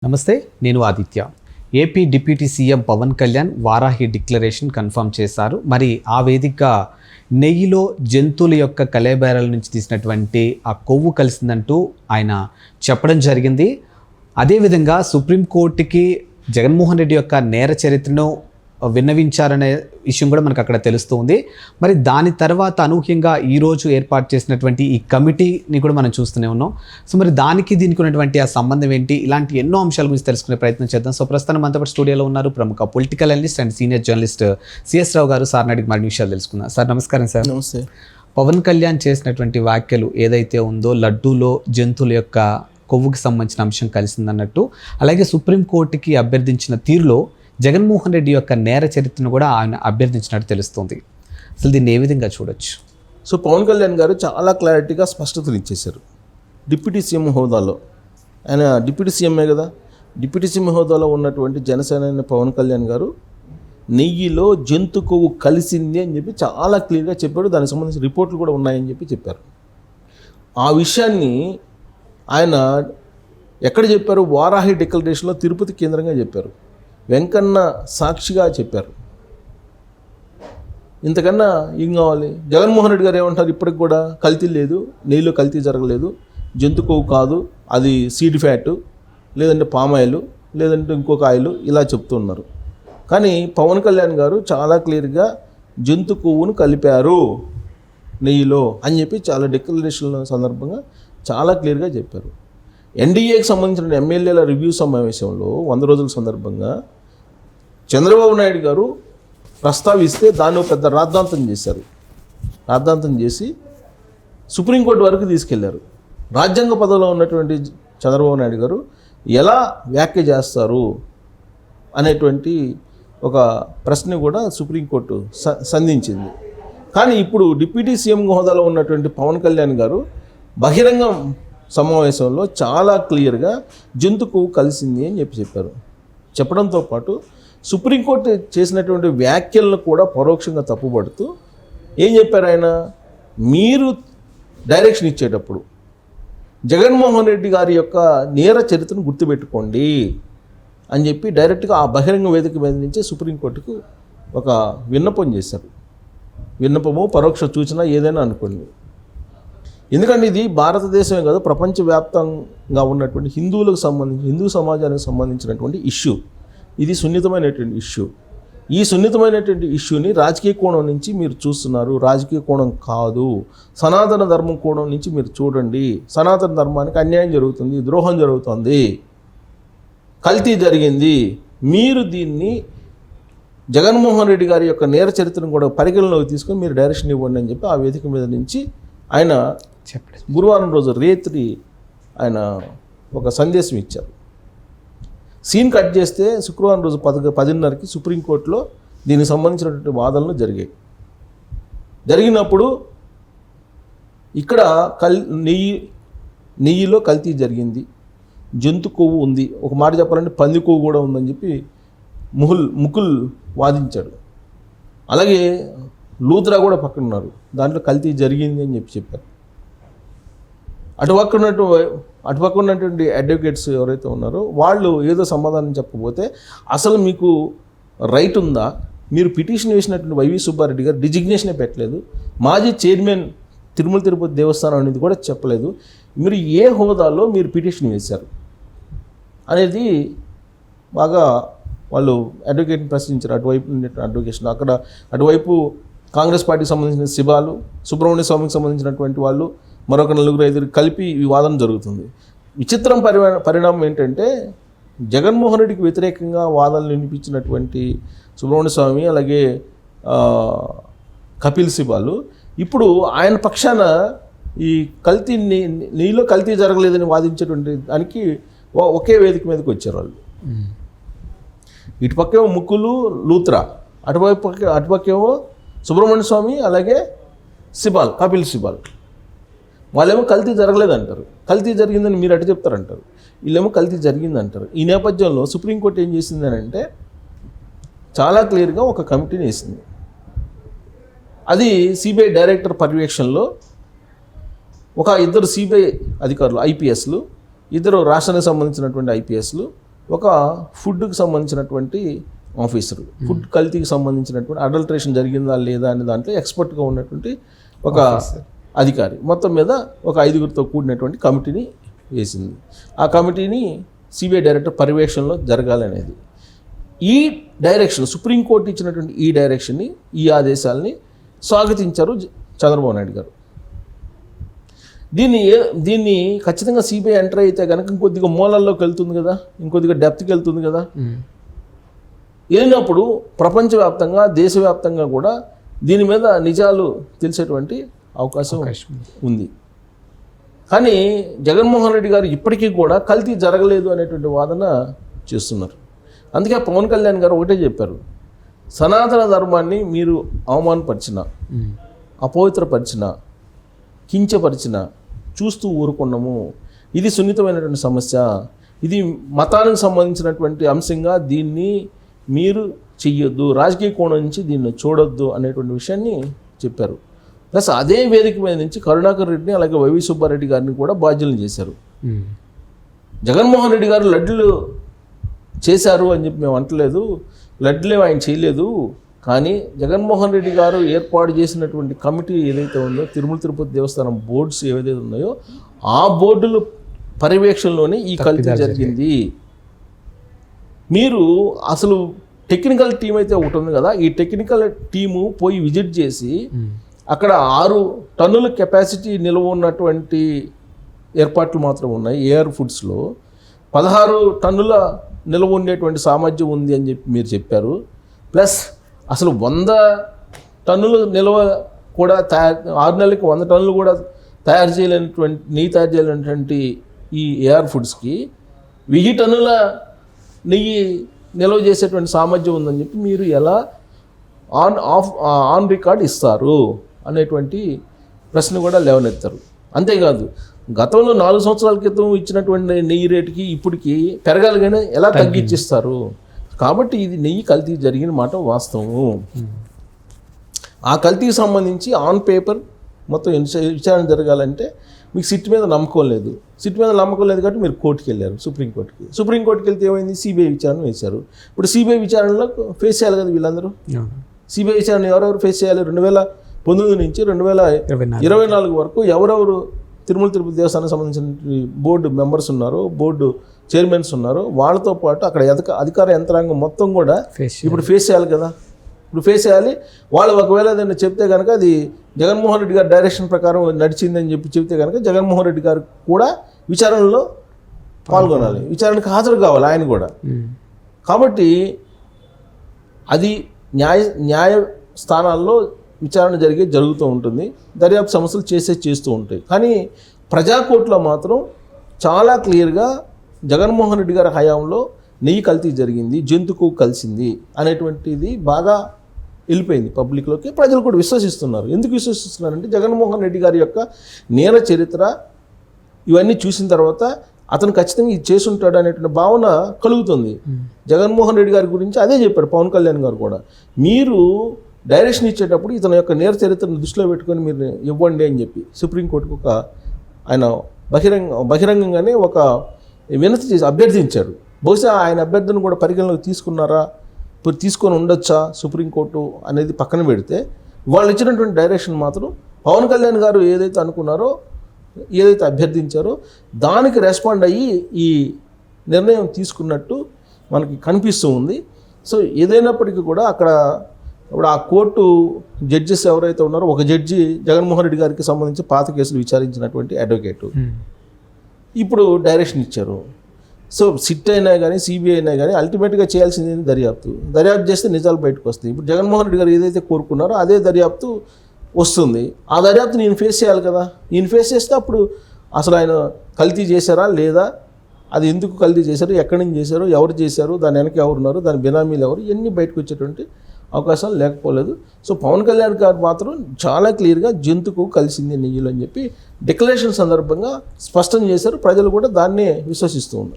నమస్తే, నేను Aditya. AP deputy CM Pawan Kalyan Varahi declaration confirm చేశారు. మరి ఆ వేదిక నెయ్యిలో జంతువుల యొక్క కళేబేరాల నుంచి తీసినటువంటి ఆ కొవ్వు కలిసిందంటూ ఆయన చెప్పడం జరిగింది. అదేవిధంగా సుప్రీంకోర్టుకి జగన్మోహన్ రెడ్డి యొక్క నేర చరిత్రను విన్నవించారనే విషయం కూడా మనకు అక్కడ తెలుస్తుంది. మరి దాని తర్వాత అనూహ్యంగా ఈరోజు ఏర్పాటు చేసినటువంటి ఈ కమిటీని కూడా మనం చూస్తూనే ఉన్నాం. సో మరి దీనికి ఉన్నటువంటి ఆ సంబంధం ఏంటి, ఇలాంటి ఎన్నో అంశాల గురించి తెలుసుకునే ప్రయత్నం చేద్దాం. సో ప్రస్తుతం మనతో పాటు స్టూడియోలో ఉన్నారు ప్రముఖ political analyst and senior journalist CS Rao గారు. సార్ అడిగి మరిన్ని విషయాలు తెలుసుకుందాం. సార్ నమస్కారం. సార్ నమస్తే. పవన్ కళ్యాణ్ చేసినటువంటి వ్యాఖ్యలు ఏదైతే ఉందో, లడ్డూలో జంతువుల యొక్క కొవ్వుకి సంబంధించిన అంశం కలిసిందన్నట్టు, అలాగే సుప్రీంకోర్టుకి అభ్యర్థించిన తీరులో జగన్మోహన్ రెడ్డి యొక్క నేర చరిత్రను కూడా ఆయన అభ్యర్థించినట్టు తెలుస్తుంది. అసలు దీన్ని ఏ విధంగా చూడొచ్చు? సో పవన్ కళ్యాణ్ గారు చాలా క్లారిటీగా స్పష్టతలు ఇచ్చేశారు. డిప్యూటీ సీఎం హోదాలో, ఆయన డిప్యూటీ సీఎంఏ కదా, డిప్యూటీ సీఎం హోదాలో ఉన్నటువంటి జనసేన పవన్ కళ్యాణ్ గారు నెయ్యిలో జంతు కొవ్వు కలిసింది అని చెప్పి చాలా క్లియర్గా చెప్పారు. దానికి సంబంధించిన రిపోర్ట్లు కూడా ఉన్నాయని చెప్పి చెప్పారు. ఆ విషయాన్ని ఆయన ఎక్కడ చెప్పారు? వారాహి డిక్లరేషన్లో తిరుపతి కేంద్రంగా చెప్పారు. వెంకన్న సాక్షిగా చెప్పారు. ఇంతకన్నా ఏం కావాలి? జగన్మోహన్ రెడ్డి గారు ఏమంటారు? ఇప్పటికి కూడా కల్తీ లేదు, నెయ్యిలో కల్తీ జరగలేదు, జంతు కొవ్వు కాదు, అది సీడ్ ఫ్యాటు, లేదంటే పామాయిల్, లేదంటే ఇంకొక ఆయిల్, ఇలా చెప్తున్నారు. కానీ పవన్ కళ్యాణ్ గారు చాలా క్లియర్గా జంతు కొవ్వును కలిపారు నెయ్యిలో అని చెప్పి చాలా డిక్లరేషన్ సందర్భంగా చాలా క్లియర్గా చెప్పారు. ఎన్డీఏకి సంబంధించిన ఎమ్మెల్యేల రివ్యూ సమావేశంలో 100 రోజుల సందర్భంగా చంద్రబాబు నాయుడు గారు ప్రస్తావిస్తే దాన్ని పెద్ద రాద్ధాంతం చేశారు. రాద్ధాంతం చేసి సుప్రీంకోర్టు వరకు తీసుకెళ్లారు. రాజ్యాంగ పదవిలో ఉన్నటువంటి చంద్రబాబు నాయుడు గారు ఎలా వ్యాఖ్య చేస్తారు అనేటువంటి ఒక ప్రశ్న కూడా సుప్రీంకోర్టు సంధించింది. కానీ ఇప్పుడు డిప్యూటీ సీఎం హోదాలో ఉన్నటువంటి పవన్ కళ్యాణ్ గారు బహిరంగ సమావేశంలో చాలా క్లియర్గా జంతు కొవ్వు కలిసింది అని చెప్పారు. చెప్పడంతో పాటు సుప్రీంకోర్టు చేసినటువంటి వ్యాఖ్యలను కూడా పరోక్షంగా తప్పుపడుతూ ఏం చెప్పారు ఆయన? మీరు డైరెక్షన్ ఇచ్చేటప్పుడు జగన్మోహన్ రెడ్డి గారి యొక్క నేర చరిత్రను గుర్తుపెట్టుకోండి అని చెప్పి డైరెక్ట్గా ఆ బహిరంగ వేదిక మీద నుంచి సుప్రీంకోర్టుకు ఒక విన్నపం చేశారు. విన్నపము, పరోక్ష సూచన ఏదైనా అనుకోండి. ఎందుకంటే ఇది భారతదేశమే కాదు, ప్రపంచవ్యాప్తంగా ఉన్నటువంటి హిందూ సమాజానికి సంబంధించినటువంటి ఇష్యూ. ఇది సున్నితమైనటువంటి ఇష్యూ. ఈ సున్నితమైనటువంటి ఇష్యూని రాజకీయ కోణం నుంచి మీరు చూస్తున్నారు. రాజకీయ కోణం కాదు, సనాతన ధర్మం కోణం నుంచి మీరు చూడండి. సనాతన ధర్మానికి అన్యాయం జరుగుతుంది, ద్రోహం జరుగుతుంది, కల్తీ జరిగింది. మీరు దీన్ని జగన్మోహన్ రెడ్డి గారి యొక్క నేర చరిత్రను కూడా పరిగణలోకి తీసుకొని మీరు డైరెక్షన్ ఇవ్వండి అని చెప్పి ఆ వేదిక మీద నుంచి ఆయన గురువారం రోజు రేత్రి ఆయన ఒక సందేశం ఇచ్చారు. సీన్ కట్ చేస్తే శుక్రవారం రోజు 10:30కి సుప్రీంకోర్టులో దీనికి సంబంధించినటువంటి వాదనలు జరిగినప్పుడు ఇక్కడ నెయ్యిలో కల్తీ జరిగింది, జంతు కొవ్వు ఉంది, ఒక మాట చెప్పాలంటే పంది కొవ్వు కూడా ఉందని చెప్పి ముకుల్ వాదించాడు. అలాగే లూత్రా కూడా పక్కన ఉన్నారు, దాంట్లో కల్తీ జరిగింది అని చెప్పారు. అటుపక్క ఉన్నటువంటి అడ్వకేట్స్ ఎవరైతే ఉన్నారో వాళ్ళు ఏదో సమాధానం చెప్పకపోతే అసలు మీకు రైట్ ఉందా? మీరు పిటిషన్ వేసినటువంటి వైవి సుబ్బారెడ్డి గారు డిజిగ్నేషనే పెట్టలేదు, మాజీ చైర్మన్ తిరుమల తిరుపతి దేవస్థానం అనేది కూడా చెప్పలేదు, మీరు ఏ హోదాలో మీరు పిటిషన్ వేశారు అనేది బాగా వాళ్ళు అడ్వకేట్ని ప్రశ్నించారు. అటువైపు అడ్వకేషన్ అక్కడ అటువైపు కాంగ్రెస్ పార్టీకి సంబంధించిన శివాలు, సుబ్రహ్మణ్య స్వామికి సంబంధించినటువంటి వాళ్ళు, మరొక 4-5 కలిపి ఈ వాదన జరుగుతుంది. విచిత్రం పరిణామం ఏంటంటే జగన్మోహన్ రెడ్డికి వ్యతిరేకంగా వాదనలు వినిపించినటువంటి సుబ్రహ్మణ్య స్వామి అలాగే కపిల్ సిబాలు ఇప్పుడు ఆయన పక్షాన ఈ నెయ్యిలో కల్తీ జరగలేదని వాదించేటువంటి దానికి ఒకే వేదిక మీదకి వచ్చారు వాళ్ళు. ఇటుపక్కేమో ముక్కులు లూత్రా, అటుపక్కేమో సుబ్రహ్మణ్య స్వామి అలాగే కపిల్ సిబాల్. వాళ్ళేమో కల్తీ జరగలేదంటారు, కల్తీ జరిగిందని మీరు అటు చెప్తారంటారు, వీళ్ళేమో కల్తీ జరిగిందంటారు. ఈ నేపథ్యంలో సుప్రీంకోర్టు ఏం చేసిందని అంటే చాలా క్లియర్గా ఒక కమిటీని వేసింది. అది సిబిఐ డైరెక్టర్ పర్యవేక్షణలో ఒక 2 సిబిఐ అధికారులు, ఐపీఎస్లు, 2 రాష్ట్రానికి సంబంధించినటువంటి ఐపీఎస్లు, ఒక ఫుడ్కి సంబంధించినటువంటి ఆఫీసరు, ఫుడ్ కల్తీకి సంబంధించినటువంటి అడల్ట్రేషన్ జరిగిందా లేదా అనే దాంట్లో ఎక్స్పర్ట్గా ఉన్నటువంటి ఒక అధికారి మొత్తం మీద ఒక 5గురితో కూడినటువంటి కమిటీని వేసింది. ఆ కమిటీని సిబిఐ డైరెక్టర్ పర్యవేక్షణలో జరగాలనేది. ఈ డైరెక్షన్ సుప్రీంకోర్టు ఇచ్చినటువంటి ఈ డైరెక్షన్ని, ఈ ఆదేశాలని స్వాగతించారు చంద్రబాబు నాయుడు గారు. దీన్ని ఖచ్చితంగా సిబిఐ ఎంటర్ అయితే కనుక ఇంకొద్దిగా మూలల్లోకి వెళ్తుంది కదా, ఇంకొద్దిగా డెప్త్కి వెళ్తుంది కదా. వెళ్ళినప్పుడు ప్రపంచవ్యాప్తంగా దేశవ్యాప్తంగా కూడా దీని మీద నిజాలు తెలిసేటువంటి అవకాశం ఉంది. కానీ జగన్మోహన్ రెడ్డి గారు ఇప్పటికీ కూడా కల్తీ జరగలేదు అనేటువంటి వాదన చేస్తున్నారు. అందుకే పవన్ కళ్యాణ్ గారు ఒకటే చెప్పారు, సనాతన ధర్మాన్ని మీరు అవమానపరిచిన, అపవిత్రపరిచిన, కించపరిచిన చూస్తూ ఊరుకున్నాము. ఇది సున్నితమైనటువంటి సమస్య, ఇది మతానికి సంబంధించినటువంటి అంశంగా దీన్ని మీరు చెయ్యొద్దు, రాజకీయ కోణం నుంచి దీన్ని చూడొద్దు అనేటువంటి విషయాన్ని చెప్పారు. ప్లస్ అదే వేదిక మీద నుంచి కరుణాకర్ రెడ్డిని అలాగే వైవి సుబ్బారెడ్డి గారిని కూడా బాధ్యులను చేశారు. జగన్మోహన్ రెడ్డి గారు లడ్లు చేశారు అని చెప్పి మేము అంటలేదు, లడ్లే ఆయన చేయలేదు. కానీ జగన్మోహన్ రెడ్డి గారు ఏర్పాటు చేసినటువంటి కమిటీ ఏదైతే ఉందో, తిరుమల తిరుపతి దేవస్థానం బోర్డ్స్ ఏవైతే ఉన్నాయో ఆ బోర్డుల పర్యవేక్షణలోనే ఈ కల్తీ జరిగింది. మీరు అసలు టెక్నికల్ టీం అయితే ఒకటి ఉంది కదా, ఈ టెక్నికల్ టీము పోయి విజిట్ చేసి అక్కడ 6 టన్నుల కెపాసిటీ నిల్వ ఉన్నటువంటి ఏర్పాట్లు మాత్రం ఉన్నాయి. ఏఆర్ ఫుడ్స్లో 16 టన్నుల నిల్వ ఉండేటువంటి సామర్థ్యం ఉంది అని చెప్పి మీరు చెప్పారు. ప్లస్ అసలు 100 టన్నుల నిల్వ కూడా 6 నెలలకి 100 టన్నులు కూడా తయారు చేయలేనటువంటి ఈ ఏఆర్ ఫుడ్స్కి 1000 టన్నుల నెయ్యి నిల్వ చేసేటువంటి సామర్థ్యం ఉందని చెప్పి మీరు ఎలా ఆన్ రికార్డ్ ఇస్తారు అనేటువంటి ప్రశ్న కూడా లేవనెత్తారు. అంతేకాదు గతంలో 4 సంవత్సరాల క్రితం ఇచ్చినటువంటి నెయ్యి రేటుకి ఇప్పటికి పెరగాలి కానీ ఎలా తగ్గించిస్తారు. కాబట్టి ఇది నెయ్యి కల్తీ జరిగిన మాట వాస్తవము. ఆ కల్తీకి సంబంధించి ఆన్ పేపర్ మొత్తం విచారణ జరగాలంటే మీకు సిట్ మీద నమ్మకం లేదు. సిట్ మీద నమ్మకం లేదు కాబట్టి మీరు కోర్టుకి వెళ్ళారు, సుప్రీంకోర్టుకి వెళ్తే ఏమైంది, సిబిఐ విచారణ వేశారు. ఇప్పుడు సిబిఐ విచారణలో ఫేస్ చేయాలి కదా వీళ్ళందరూ. సిబిఐ విచారణ ఎవరెవరు ఫేస్ చేయాలి? 2019 నుంచి 2024 వరకు ఎవరెవరు తిరుమల తిరుపతి దేవస్థానానికి సంబంధించిన బోర్డు మెంబర్స్ ఉన్నారో, బోర్డు చైర్మన్స్ ఉన్నారో వాళ్ళతో పాటు అక్కడ అధికార యంత్రాంగం మొత్తం కూడా ఇప్పుడు ఫేస్ చేయాలి కదా. ఇప్పుడు ఫేస్ చేయాలి. వాళ్ళు ఒకవేళ ఏదైనా చెప్తే కనుక అది జగన్మోహన్ రెడ్డి గారి డైరెక్షన్ ప్రకారం నడిచిందని చెప్పి చెప్తే కనుక జగన్మోహన్ రెడ్డి గారు కూడా విచారణలో పాల్గొనాలి, విచారణకు హాజరు కావాలి ఆయన కూడా. కాబట్టి అది న్యాయ స్థానాల్లో విచారణ జరుగుతూ ఉంటుంది, దర్యాప్తు సంస్థలు చేస్తూ ఉంటాయి. కానీ ప్రజాకోర్టులో మాత్రం చాలా క్లియర్గా జగన్మోహన్ రెడ్డి గారి హయాంలో నెయ్యి కల్తీ జరిగింది, జంతుకు కలిసింది అనేటువంటిది బాగా వెళ్ళిపోయింది పబ్లిక్లోకి. ప్రజలు కూడా విశ్వసిస్తున్నారు. ఎందుకు విశ్వసిస్తున్నారంటే జగన్మోహన్ రెడ్డి గారి యొక్క నేర చరిత్ర ఇవన్నీ చూసిన తర్వాత అతను ఖచ్చితంగా ఇది చేసుంటాడు అనేటువంటి భావన కలుగుతుంది. జగన్మోహన్ రెడ్డి గారి గురించి అదే చెప్పాడు పవన్ కళ్యాణ్ గారు కూడా. మీరు డైరెక్షన్ ఇచ్చేటప్పుడు ఇతని యొక్క నేర చరిత్రను దృష్టిలో పెట్టుకొని మీరు ఇవ్వండి అని చెప్పి సుప్రీంకోర్టుకు ఆయన బహిరంగంగానే ఒక వినతి చేసి అభ్యర్థించాడు. బహుశా ఆయన అభ్యర్థిని కూడా పరిగణలోకి తీసుకున్నారా, ఇప్పుడు తీసుకొని ఉండొచ్చా సుప్రీంకోర్టు అనేది పక్కన పెడితే, వాళ్ళు ఇచ్చినటువంటి డైరెక్షన్ మాత్రం పవన్ కళ్యాణ్ గారు ఏదైతే అనుకున్నారో, ఏదైతే అభ్యర్థించారో దానికి రెస్పాండ్ అయ్యి ఈ నిర్ణయం తీసుకున్నట్టు మనకి కనిపిస్తూ ఉంది. సో ఏదైనప్పటికీ కూడా అక్కడ ఇప్పుడు ఆ కోర్టు జడ్జెస్ ఎవరైతే ఉన్నారో, ఒక జడ్జి జగన్మోహన్ రెడ్డి గారికి సంబంధించి పాత కేసులు విచారించినటువంటి అడ్వకేటు ఇప్పుడు డైరెక్షన్ ఇచ్చారు. సో సిట్ అయినా కానీ సిబిఐ అయినా కానీ అల్టిమేట్గా చేయాల్సింది దర్యాప్తు చేస్తే నిజాలు బయటకు వస్తాయి. ఇప్పుడు జగన్మోహన్ రెడ్డి గారు ఏదైతే కోరుకున్నారో అదే దర్యాప్తు వస్తుంది. ఆ దర్యాప్తు నేను ఫేస్ చేయాలి కదా. నేను ఫేస్ చేస్తే అప్పుడు అసలు ఆయన కల్తీ చేశారా లేదా, అది ఎందుకు కల్తీ చేశారు, ఎక్కడి నుంచి చేశారు, ఎవరు చేశారు, దాని వెనక ఎవరున్నారు, దాని బినామీలు ఎవరు, ఇవన్నీ బయటకు వచ్చేటువంటి అవకాశాలు లేకపోలేదు. సో పవన్ కళ్యాణ్ గారు మాత్రం చాలా క్లియర్గా జంతుకు కలిసింది నెయ్యిలు అని చెప్పి డిక్లరేషన్ సందర్భంగా స్పష్టం చేశారు. ప్రజలు కూడా దాన్నే విశ్వసిస్తూ ఉన్నారు.